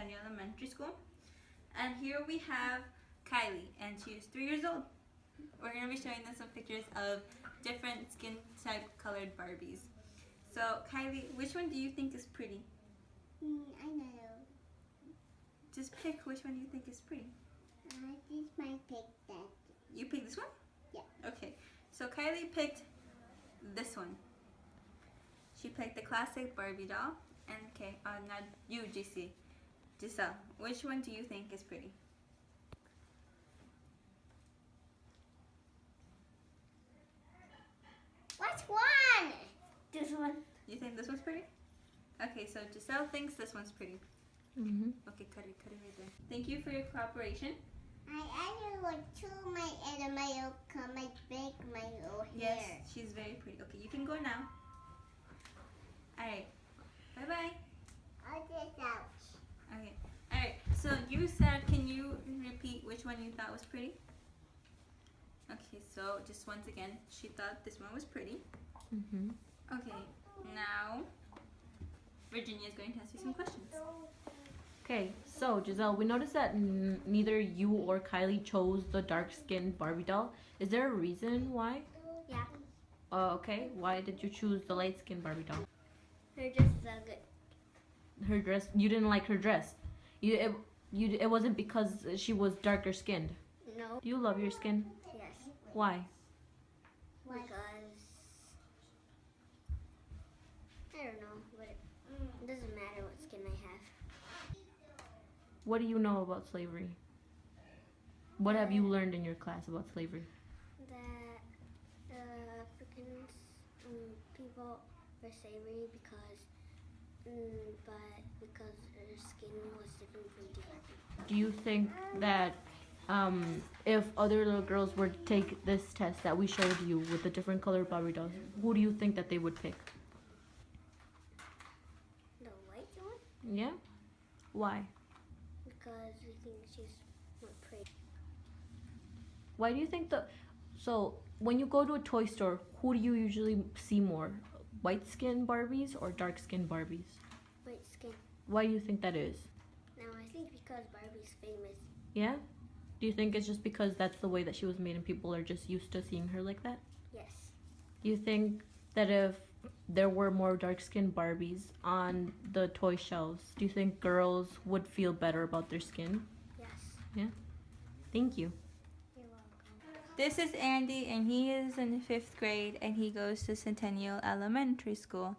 Centennial Elementary School. And here we have Kylie, and she is 3 years old. We're going to be showing them some pictures of different skin type colored Barbies. So Kylie, which one do you think is pretty? I don't know. Just pick which one you think is pretty. I just might pick that. You pick this one? Yeah. Okay, so Kylie picked this one. She picked the classic Barbie doll. And okay, now you, Giselle, which one do you think is pretty? Which one? This one. You think this one's pretty? Okay, so Giselle thinks this one's pretty. Okay, cut it right there. Thank you for your cooperation. I added like two my and my big my hair. Yes, she's very pretty. Okay, you can go now. Alright, bye-bye. I'll just out. Okay, alright, so you said, can you repeat which one you thought was pretty? Okay, so just once again, she thought this one was pretty. Okay, now Virginia is going to ask you some questions. Okay, so Giselle, we noticed that neither you or Kylie chose the dark-skinned Barbie doll. Is there a reason why? Yeah. Okay, why did you choose the light-skinned Barbie doll? Her dress is so good. Her dress, you didn't like her dress. It wasn't because she was darker skinned. No. Do you love your skin? Yes. Why? Because I don't know, but it doesn't matter what skin I have. What do you know about slavery? What have you learned in your class about slavery? That Africans people were slavery because their skin was different from the other people. Do you think that if other little girls were to take this test that we showed you with the different colored Barbie dolls, who do you think that they would pick? The white one? Yeah? Why? Because we think she's more pretty. Why do you think so when you go to a toy store, who do you usually see more? White skin Barbies or dark skin Barbies? White skin. Why do you think that is? Now I think because Barbie's famous. Yeah? Do you think it's just because that's the way that she was made and people are just used to seeing her like that? Yes. Do you think that if there were more dark-skinned Barbies on the toy shelves, do you think girls would feel better about their skin? Yes. Yeah? Thank you. You're welcome. This is Andy, and he is in the 5th grade, and he goes to Centennial Elementary School.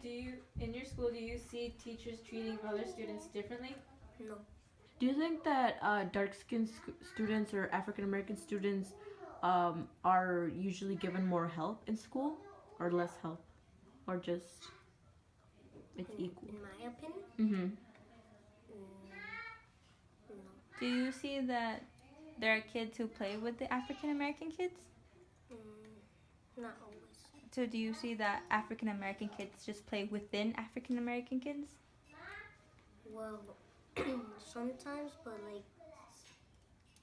In your school, do you see teachers treating other students differently? No. Do you think that dark-skinned students or African-American students are usually given more help in school or less help? Or just it's equal? In my opinion? Mm-hmm. No. Do you see that there are kids who play with the African American kids? Not always. So do you see that African American kids just play within African American kids? Well, sometimes, but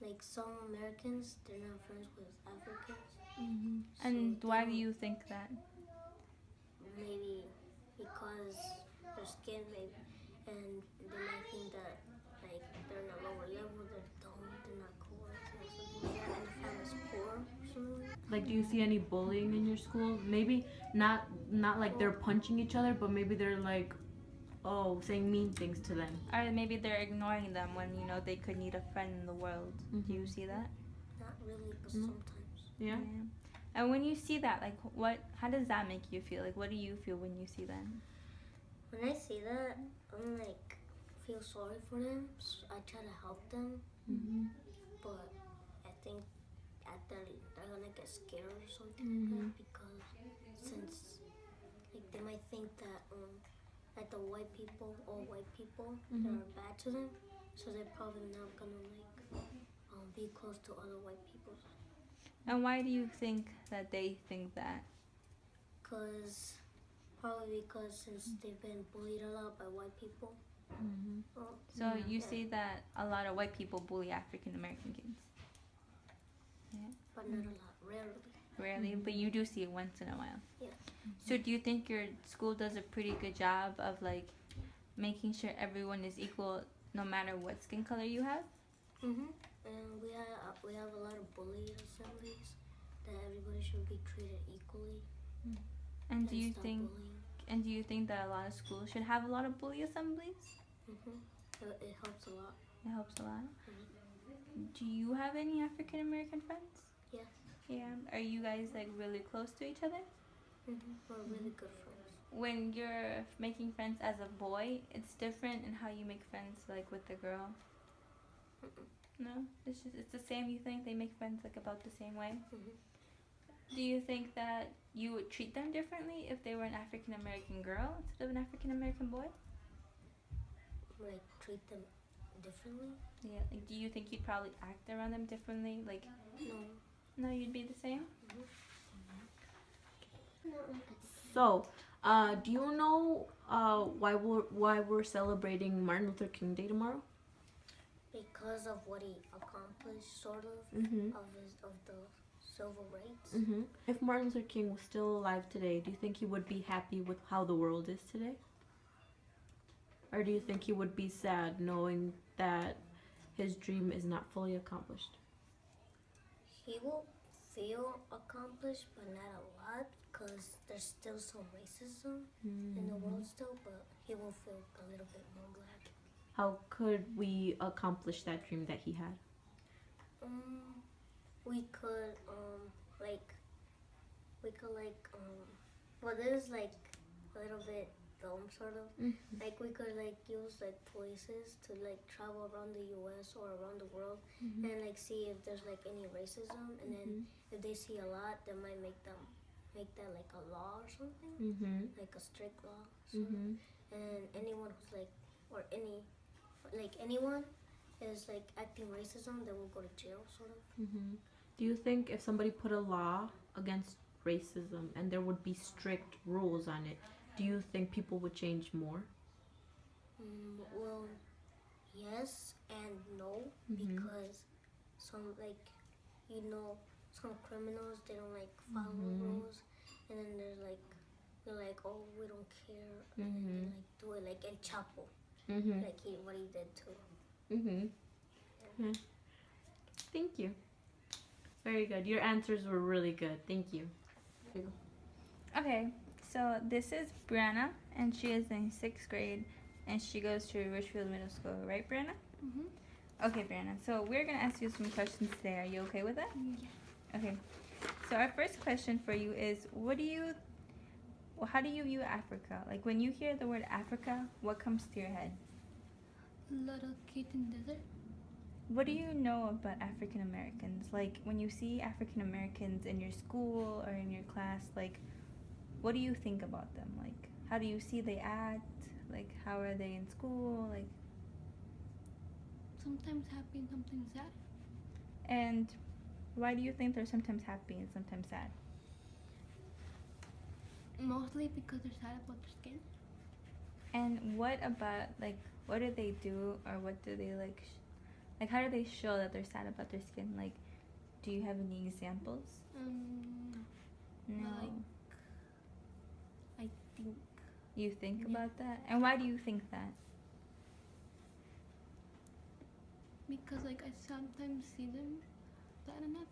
like some Americans, they're not friends with Africans. And So why they do you think that? Maybe because their skin, maybe, and they might think that like they're in a lower level, they're dumb, they're not cool, or something like that, and the family's poor or something. Like, do you see any bullying in your school? Maybe not like they're punching each other, but maybe they're like, saying mean things to them. Or maybe they're ignoring them when, they could need a friend in the world. Do you see that? Not really, but sometimes. Yeah. And when you see that, how does that make you feel? Like, what do you feel when you see that? When I see that, I'm like, feel sorry for them. So I try to help them, but I think at that they're gonna get scared or something like that, because since like they might think that like the white people, all white people, that are bad to them, so they're probably not gonna be close to other white people. And why do you think that they think that? Probably because since they've been bullied a lot by white people. So you see that a lot of white people bully African American kids. Yeah. But not a lot, rarely. Rarely, but you do see it once in a while. Yeah. So do you think your school does a pretty good job of making sure everyone is equal no matter what skin color you have? And we have a lot of bully assemblies that everybody should be treated equally. And do you stop think bullying. and do you think that a lot of schools should have a lot of bully assemblies? It helps a lot. It helps a lot. Do you have any African American friends? Yes. Yeah. Are you guys like really close to each other? We're really good friends. When you're making friends as a boy, it's different in how you make friends like with the girl. No, it's the same. You think they make friends like about the same way? Do you think that you would treat them differently if they were an African American girl instead of an African American boy? Like treat them differently? Yeah. Like, do you think you'd probably act around them differently? Like, No. no, you'd be the same. So, do you know why we're celebrating Martin Luther King Day tomorrow? Because of what he accomplished, sort of, of the civil rights. If Martin Luther King was still alive today, do you think he would be happy with how the world is today? Or do you think he would be sad knowing that his dream is not fully accomplished? He will feel accomplished, but not a lot, because there's still some racism in the world still, but he will feel a little bit more glad. How could we accomplish that dream that he had? We could well, there's like a little bit dumb, sort of. Like we could like use like places to like travel around the U.S. or around the world and like see if there's like any racism, and then if they see a lot, they might make that like a law or something, like a strict law. And anyone who's like, or anyone is like acting racism, they will go to jail, sort of. Do you think if somebody put a law against racism and there would be strict rules on it, do you think people would change more? Well, yes and no, because some some criminals, they don't like follow rules, and then they're like, oh, we don't care, and then they like do it like El Chapo, like what he did too. Yeah. Thank you. Very good. Your answers were really good. Thank you. Here you go. Okay, so this is Brianna, and she is in 6th grade, and she goes to Richfield Middle School, right, Brianna? Okay, Brianna, so we're going to ask you some questions today. Are you okay with that? Yeah. Okay, so our first question for you is, how do you view Africa? Like, when you hear the word Africa, what comes to your head? Little kids in the desert. What do you know about African Americans? Like, when you see African Americans in your school or in your class, like, what do you think about them? Like, how do you see they act? Like, how are they in school? Like, Sometimes happy and sometimes sad. and why do you think they're sometimes happy and sometimes sad? Mostly because they're sad about their skin. And what about, like, what do they do, or what do they, like, how do they show that they're sad about their skin? Like, do you have any examples? No. No. Like, I think You think Yeah. about that? And why do you think that? because like I sometimes see them sad and happy.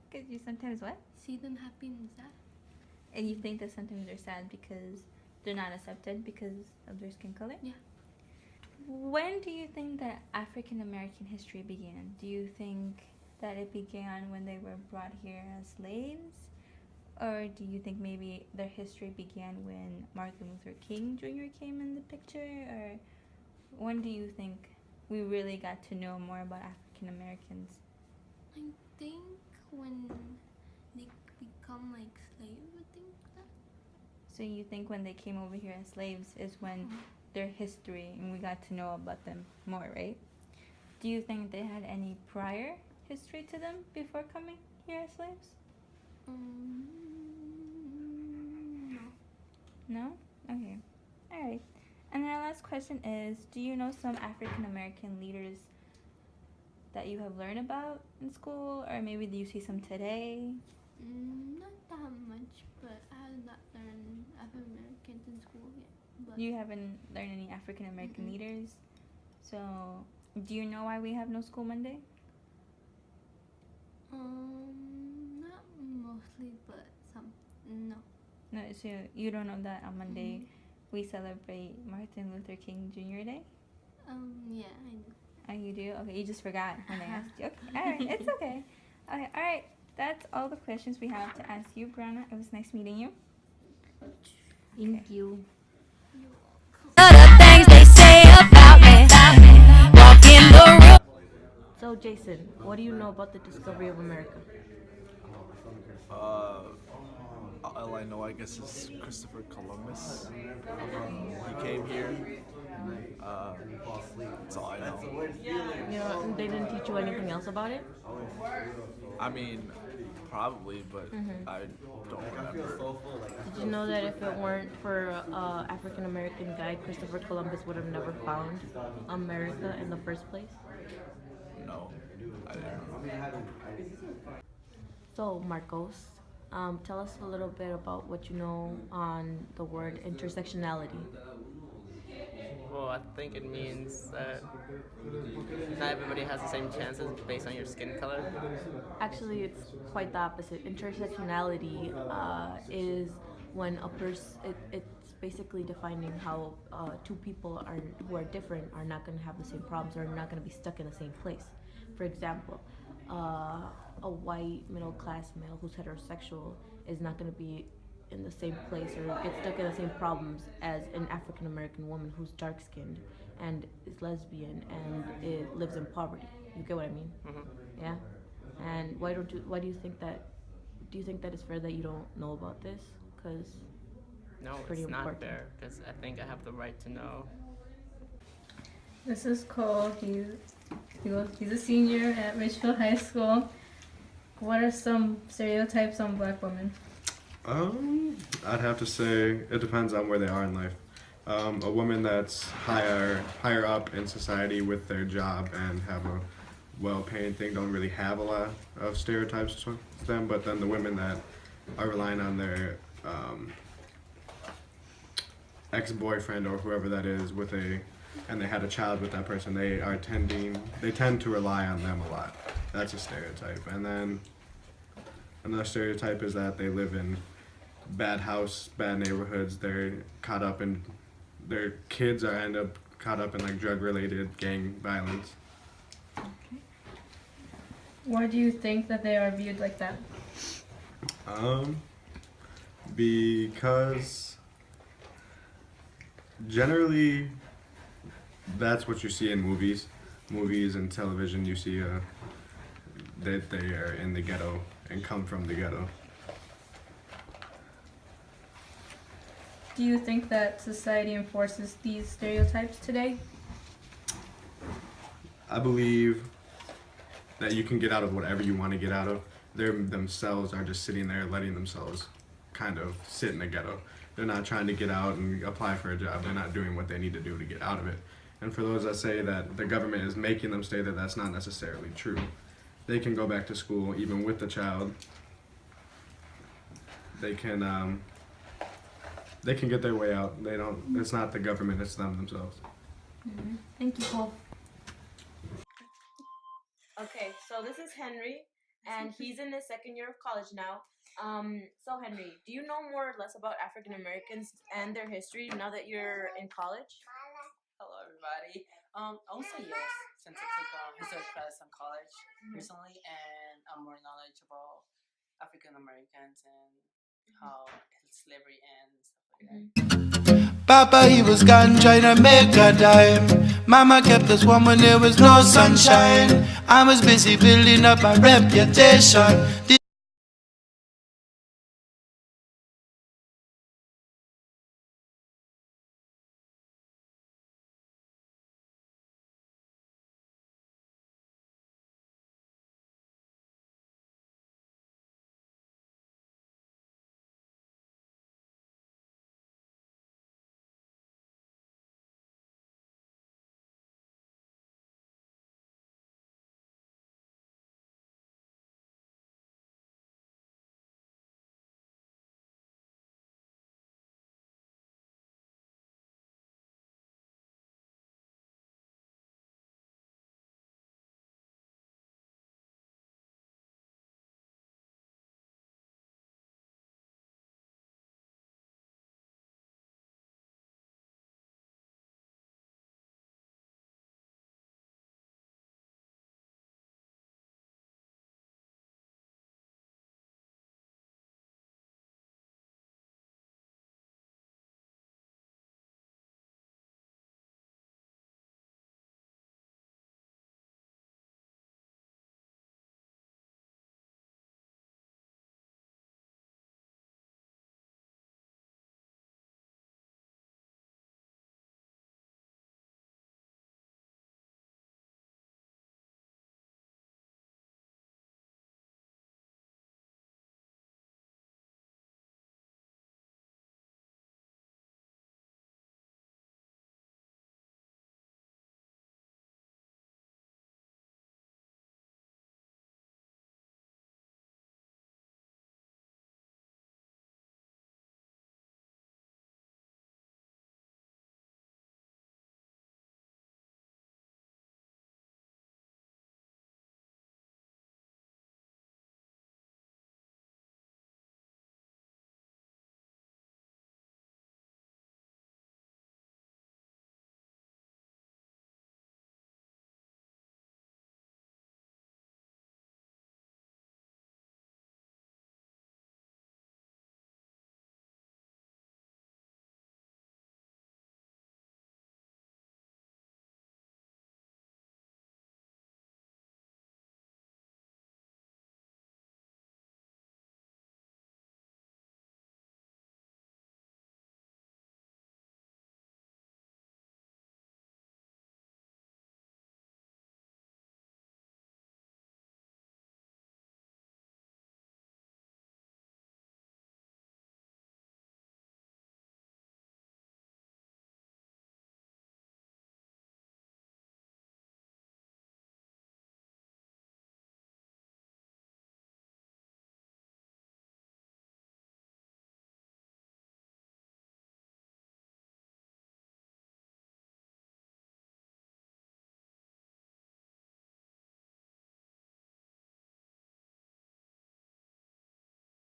Because you sometimes what? See them happy and sad. And you think that sometimes they're sad because they're not accepted because of their skin color? Yeah. When do you think that African American history began? Do you think that it began when they were brought here as slaves? Or do you think maybe their history began when Martin Luther King Jr. came in the picture? Or when do you think we really got to know more about African Americans? I think when they become like slaves, I think that. So you think when they came over here as slaves is when their history and we got to know about them more, right? Do you think they had any prior history to them before coming here as slaves? No. No? Okay. Alright. And our last question is, do you know some African American leaders that you have learned about in school, or maybe do you see some today? Not that much, but I have not learned African Americans in school yet. But You haven't learned any African American leaders. So, do you know why we have no school Monday? not mostly, but some. No. No, so you don't know that on Monday we celebrate Martin Luther King Jr. Day? Yeah, I do. Oh, you do? Okay, you just forgot when I asked you. Okay, all right, it's okay. Okay, all right. That's all the questions we have to ask you, Brianna. It was nice meeting you. Thank you. The things they say about me. Walk in the room. So, Jason, what do you know about the discovery of America? All I know, I guess, is Christopher Columbus. He came here. That's all I know. You know, they didn't teach you anything else about it? I mean, probably, but I don't remember. Did you know that if it weren't for African American guy, Christopher Columbus would have never found America in the first place? No, I didn't know. So, Marcos, tell us a little bit about what you know on the word intersectionality. Well, I think it means that not everybody has the same chances based on your skin color. Actually, it's quite the opposite. Intersectionality is when a person, it's basically defining how two people who are different are not going to have the same problems or not going to be stuck in the same place. For example, a white middle-class male who's heterosexual is not going to be in the same place or get stuck in the same problems as an African American woman who's dark-skinned and is lesbian and it lives in poverty. You get what I mean? Yeah. And why do you think that? Do you think that it's fair that you don't know about this? Because No, pretty it's not important. fair because I think I have the right to know. This is Cole. He's a senior at Ridgefield High School. What are some stereotypes on black women? I'd have to say it depends on where they are in life. A woman that's higher up in society with their job and have a well-paying thing don't really have a lot of stereotypes to them, but then the women that are relying on their ex-boyfriend or whoever that is and they had a child with that person, they tend to rely on them a lot. That's a stereotype. And then another stereotype is that they live in bad neighborhoods. They're caught up in, their kids end up caught up in like drug-related gang violence. Why do you think that they are viewed like that? Because generally that's what you see in movies and television. You see that they are in the ghetto and come from the ghetto. Do you think that society enforces these stereotypes today? I believe that you can get out of whatever you want to get out of. They themselves are just sitting there letting themselves kind of sit in the ghetto. They're not trying to get out and apply for a job. They're not doing what they need to do to get out of it. And for those that say that the government is making them stay there, that's not necessarily true. They can go back to school even with the child. They can get their way out. It's not the government, it's them themselves. Thank you, Cole. Okay, so this is Henry, and he's in his second year of college now. So Henry, do you know more or less about African Americans and their history now that you're in college? Hello, everybody. I would say yes, since I took history class in college recently, and I'm more knowledgeable African Americans and how slavery ends and stuff like that. Papa, he was gone trying to make a dime. Mama kept us warm when there was no sunshine. I was busy building up my reputation.